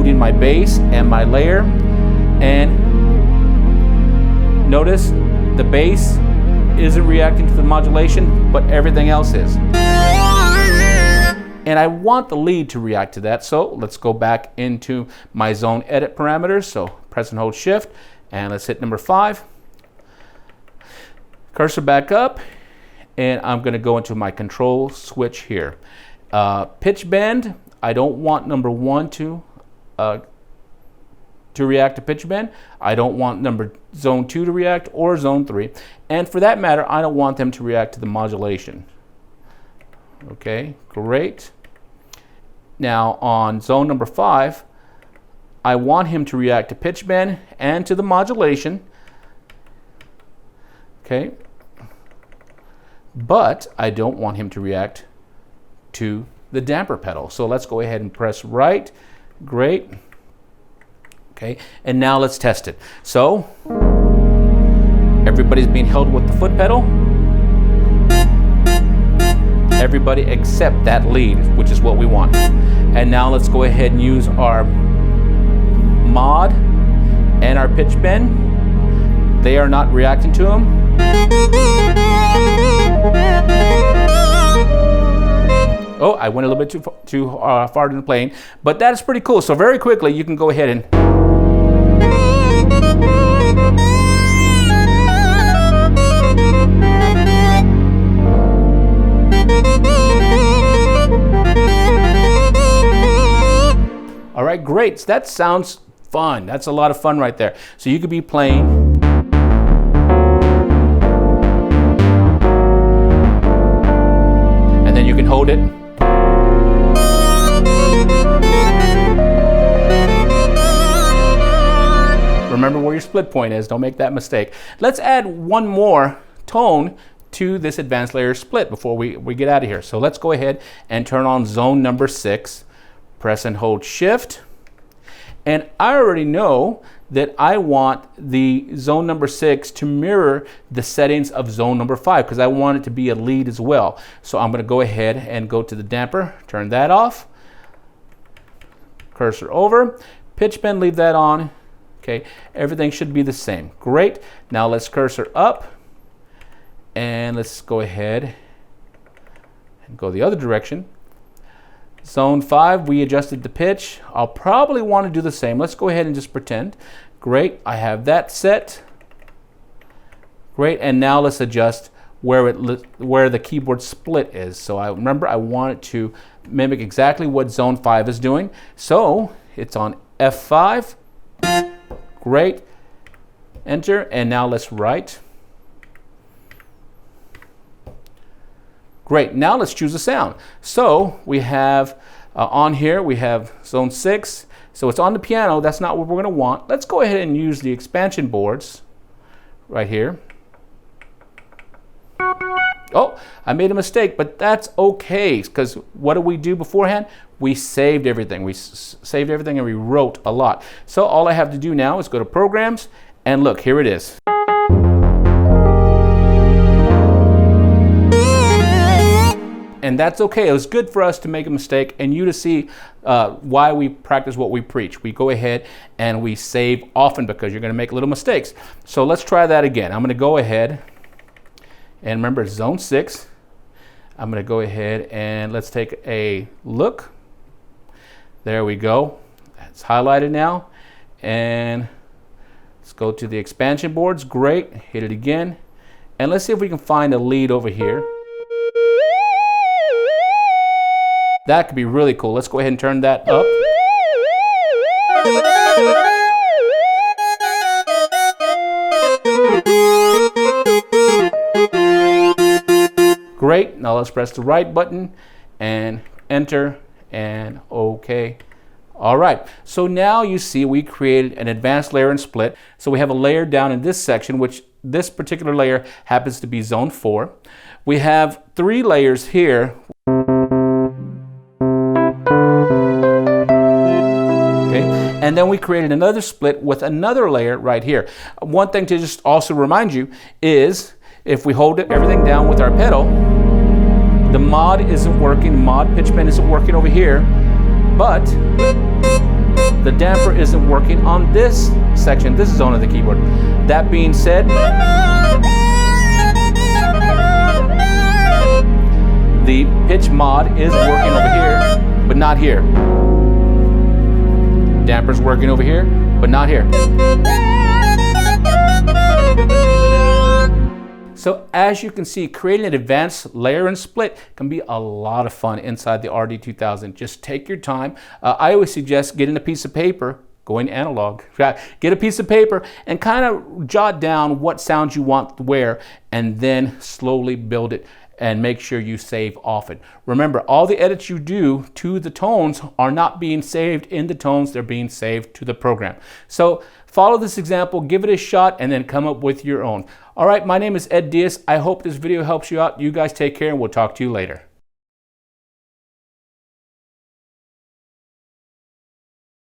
holding my base and my layer, and notice the base isn't reacting to the modulation, but everything else is. And I want the lead to react to that, so let's go back into my zone edit parameters. So press and hold shift, and let's hit number 5. Cursor back up, and I'm going to go into my control switch here. Pitch bend, I don't want number 1 to react to pitch bend. I don't want zone 2 to react, or zone 3. And for that matter, I don't want them to react to the modulation. Okay, great. Now on zone number 5, I want him to react to pitch bend and to the modulation. Okay, but I don't want him to react to the damper pedal. So let's go ahead and press right. Great. Okay, and now let's test it. So everybody's being held with the foot pedal. Everybody except that lead, which is what we want. And now let's go ahead and use our mod and our pitch bend. They are not reacting to them. Oh, I went a little bit too far into the playing, but that's pretty cool. So very quickly, you can go ahead and all right, great. So that sounds fun. That's a lot of fun right there. So you could be playing. And then you can hold it. Remember where your split point is. Don't make that mistake. Let's add one more tone to this advanced layer split before we get out of here. So let's go ahead and turn on zone number 6. Press and hold shift. And I already know that I want the zone number 6 to mirror the settings of zone number 5 because I want it to be a lead as well. So I'm going to go ahead and go to the damper, turn that off, cursor over, pitch bend, leave that on. Okay, everything should be the same. Great. Now let's cursor up and let's go ahead and go the other direction. Zone 5, we adjusted the pitch. I'll probably want to do the same. Let's go ahead and just pretend. Great, I have that set. Great, and now let's adjust where the keyboard split is. So I want it to mimic exactly what zone 5 is doing. So it's on F5. Great, enter, and now let's write. Great, now let's choose a sound. So we have on here, we have zone 6. So it's on the piano, that's not what we're gonna want. Let's go ahead and use the expansion boards right here. Oh, I made a mistake, but that's okay, because what did we do beforehand? We saved everything. We saved everything and we wrote a lot. So all I have to do now is go to Programs, and look, here it is. And that's okay. It was good for us to make a mistake and you to see why we practice what we preach. We go ahead and we save often because you're going to make little mistakes. So let's try that again. I'm going to go ahead and remember it's zone 6. I'm going to go ahead and let's take a look. There we go. It's highlighted now. And let's go to the expansion boards. Great. Hit it again. And let's see if we can find a lead over here. That could be really cool. Let's go ahead and turn that up. Great. Now let's press the right button and enter and OK. All right. So now you see we created an advanced layer and split. So we have a layer down in this section, which this particular layer happens to be zone 4. We have 3 layers here. And then we created another split with another layer right here. One thing to just also remind you is if we hold everything down with our pedal, the mod isn't working, the mod pitch bend isn't working over here, but the damper isn't working on this section, this zone of the keyboard. That being said, the pitch mod is working over here, but not here. Damper's working over here, but not here. So as you can see, creating an advanced layer and split can be a lot of fun inside the RD-2000. Just take your time. I always suggest getting a piece of paper, going analog, get a piece of paper and kind of jot down what sounds you want where, and then slowly build it and make sure you save often. Remember, all the edits you do to the tones are not being saved in the tones, they're being saved to the program. So follow this example, give it a shot, and then come up with your own. All right, my name is Ed Diaz. I hope this video helps you out. You guys take care, and we'll talk to you later.